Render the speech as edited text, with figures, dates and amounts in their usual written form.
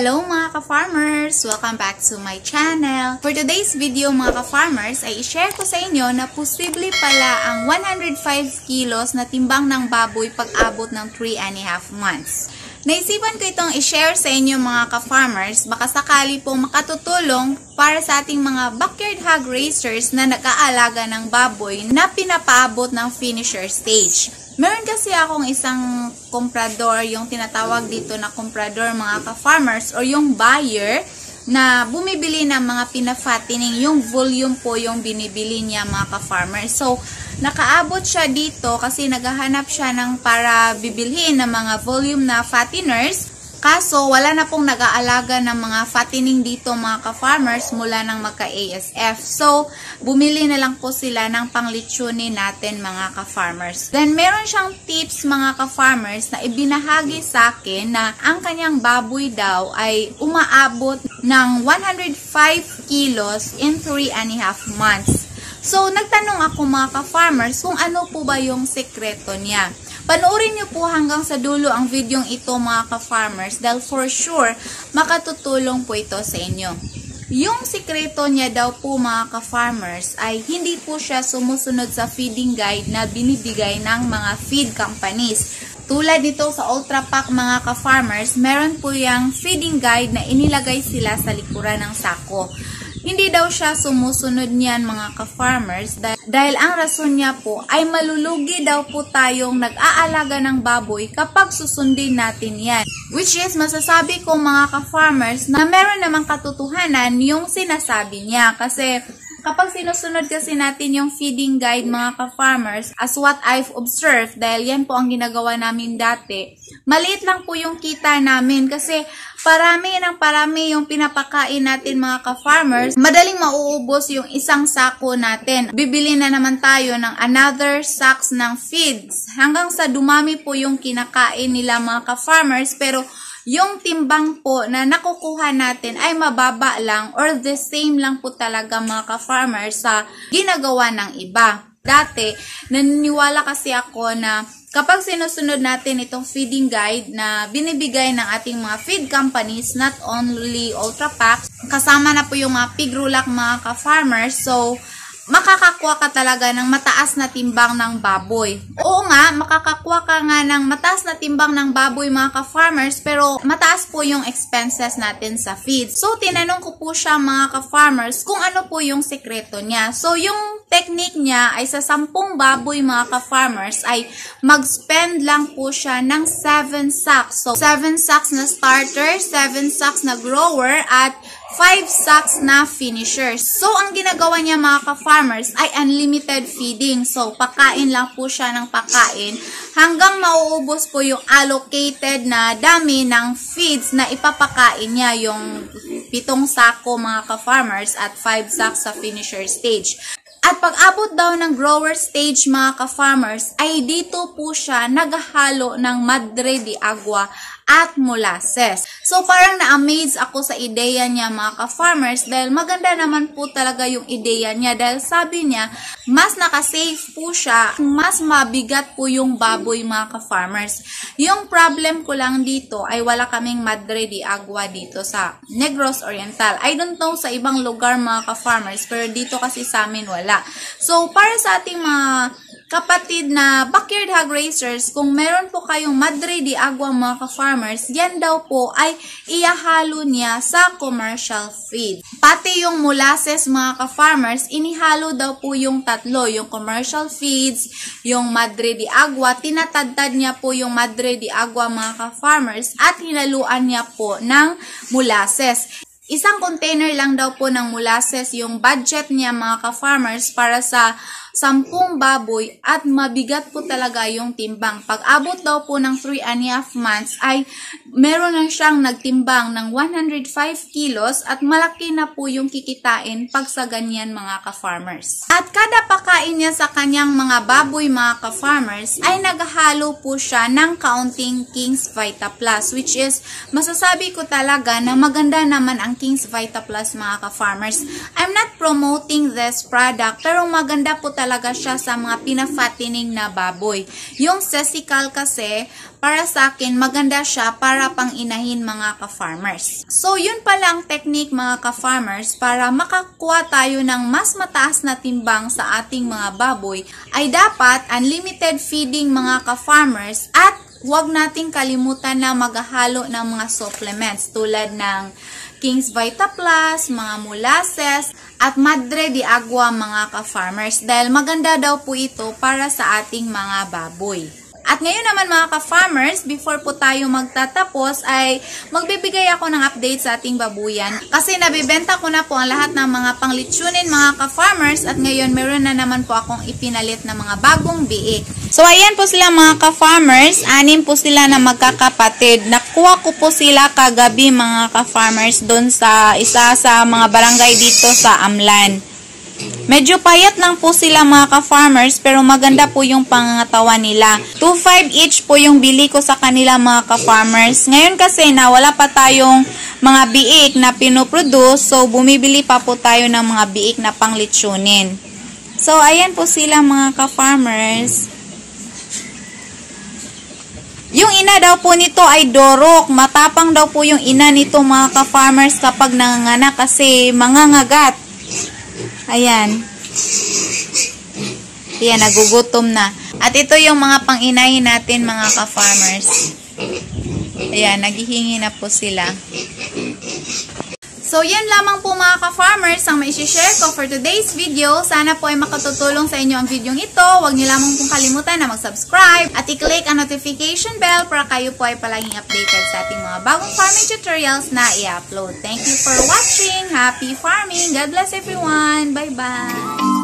Hello mga ka-farmers! Welcome back to my channel. For today's video mga ka-farmers ay i-share ko sa inyo na posible pala ang 105 kilos na timbang ng baboy pag abot ng 3.5 months. Naisipan ko itong i-share sa inyo mga ka-farmers baka sakali pong makatutulong para sa ating mga backyard hog raisers na nag-aalaga ng baboy na pinapaabot ng finisher stage. Meron kasi akong isang comprador, yung tinatawag dito na comprador mga ka-farmers or yung buyer na bumibili ng mga pina-fattening, yung volume po yung binibili niya mga ka-farmers. So, nakaabot siya dito kasi naghahanap siya ng para bibilhin ng mga volume na fatteners. Kaso, wala na pong nag-aalaga ng mga fattening dito mga ka-farmers mula nang magka-ASF. So, bumili na lang po sila ng panglitsunin natin mga ka-farmers. Then, meron siyang tips mga ka-farmers na ibinahagi sa akin na ang kanyang baboy daw ay umaabot ng 105 kilos in 3.5 months. So, nagtanong ako mga ka-farmers kung ano po ba yung sekreto niya. Panoorin niyo po hanggang sa dulo ang videong ito mga ka-farmers dahil for sure makatutulong po ito sa inyo. Yung sikreto niya daw po mga ka-farmers ay hindi po siya sumusunod sa feeding guide na binibigay ng mga feed companies. Tulad dito sa Ultra Pack mga ka-farmers, meron po yung feeding guide na inilagay sila sa likuran ng sako. Hindi daw siya sumusunod niyan mga ka-farmers dahil ang rason niya po ay malulugi daw po tayong nag-aalaga ng baboy kapag susundin natin yan. Which is masasabi ko mga ka-farmers na meron namang katotohanan yung sinasabi niya kasi kapag sinusunod kasi natin yung feeding guide mga ka-farmers, as what I've observed, dahil yan po ang ginagawa namin dati, maliit lang po yung kita namin kasi parami yung pinapakain natin mga ka-farmers, madaling mauubos yung isang sako natin. Bibili na naman tayo ng another sacks ng feeds hanggang sa dumami po yung kinakain nila mga ka-farmers pero yung timbang po na nakukuha natin ay mababa lang or the same lang po talaga mga ka-farmers sa ginagawa ng iba. Dati, naniniwala kasi ako na kapag sinusunod natin itong feeding guide na binibigay ng ating mga feed companies, not only Ultra Pack, kasama na po yung mga pig rulak mga ka-farmers, so makakakuha ka talaga ng mataas na timbang ng baboy. Oo nga, makakakuha ka nga ng mataas na timbang ng baboy mga ka-farmers pero mataas po yung expenses natin sa feed. So, tinanong ko po siya mga ka-farmers kung ano po yung sekreto niya. So, yung technique niya ay sa 10 baboy mga ka-farmers ay mag-spend lang po siya ng 7 sacks. So, 7 sacks na starter, 7 sacks na grower at 5 sacks na finishers. So, ang ginagawa niya mga ka-farmers ay unlimited feeding. So, pakain lang po siya ng pakain hanggang mauubos po yung allocated na dami ng feeds na ipapakain niya, yung 7 sako mga ka-farmers at 5 sacks sa finisher stage. At pag-abot daw ng grower stage mga ka-farmers ay dito po siya naghahalo ng madre de agua at molasses. So parang na-amaze ako sa ideya niya mga ka-farmers dahil maganda naman po talaga yung ideya niya dahil sabi niya mas nakasave po siya, mas mabigat po yung baboy mga ka-farmers. Yung problem ko lang dito ay wala kaming madre de agua dito sa Negros Oriental. I don't know sa ibang lugar mga ka-farmers pero dito kasi sa amin wala. So para sa ating mga kapatid na backyard hog raisers, kung meron po kayong madre de agua mga ka-farmers, yan daw po ay ihalo niya sa commercial feed. Pati yung molasses mga ka-farmers, inihalo daw po yung tatlo, yung commercial feeds, yung madre de agua, tinatadtad niya po yung madre de agua mga ka-farmers at hinaluan niya po ng molasses. Isang container lang daw po ng molasses yung budget niya mga ka-farmers para sa 10 baboy at mabigat po talaga yung timbang. Pag abot daw po ng 3.5 months ay meron na siyang nagtimbang ng 105 kilos at malaki na po yung kikitain pag sa ganyan mga ka-farmers. At kada pakain niya sa kanyang mga baboy mga ka-farmers ay naghahalo po siya ng kaunting King's Vita Plus, which is masasabi ko talaga na maganda naman ang King's Vita Plus mga ka-farmers. I'm not promoting this product pero maganda po talaga talaga siya sa mga pina-fattening na baboy. Yung sesical kasi, para sa akin, maganda siya para pang inahin mga ka-farmers. So, yun palang technique mga ka-farmers para makakuha tayo ng mas mataas na timbang sa ating mga baboy ay dapat unlimited feeding mga ka-farmers at huwag nating kalimutan na maghahalo ng mga supplements tulad ng King's Vita Plus, mga molasses, at Madre de Agua mga ka-farmers dahil maganda daw po ito para sa ating mga baboy. At ngayon naman mga ka-farmers, before po tayo magtatapos ay magbibigay ako ng update sa ating babuyan. Kasi nabibenta ko na po ang lahat ng mga panglitsunin mga ka-farmers at ngayon meron na naman po akong ipinalit na mga bagong biik. So ayan po sila mga ka-farmers, 6 po sila na magkakapatid. Nakuha ko po sila kagabi mga ka-farmers doon sa isa sa mga barangay dito sa Amlan. Medyo payat lang po sila mga ka-farmers pero maganda po yung pangangatawan nila. 2.5 each po yung bili ko sa kanila mga ka-farmers. Ngayon kasi nawala pa tayong mga biik na pinoproduce so bumibili pa po tayo ng mga biik na panglitsunin. So ayan po sila mga ka-farmers. Yung ina daw po nito ay dorok. Matapang daw po yung ina nito mga ka-farmers kapag nanganganak kasi mangangagat. Ayan. Ayan, nagugutom na. At ito yung mga pang-inahin natin mga ka-farmers. Ayan, naghihingi na po sila. So, yan lamang po mga ka-farmers ang maishishare ko for today's video. Sana po ay makatutulong sa inyo ang video ito. Huwag niyo lamang pong kalimutan na mag-subscribe at i-click ang notification bell para kayo po ay palaging updated sa ating mga bagong farming tutorials na i-upload. Thank you for watching. Happy farming. God bless everyone. Bye-bye.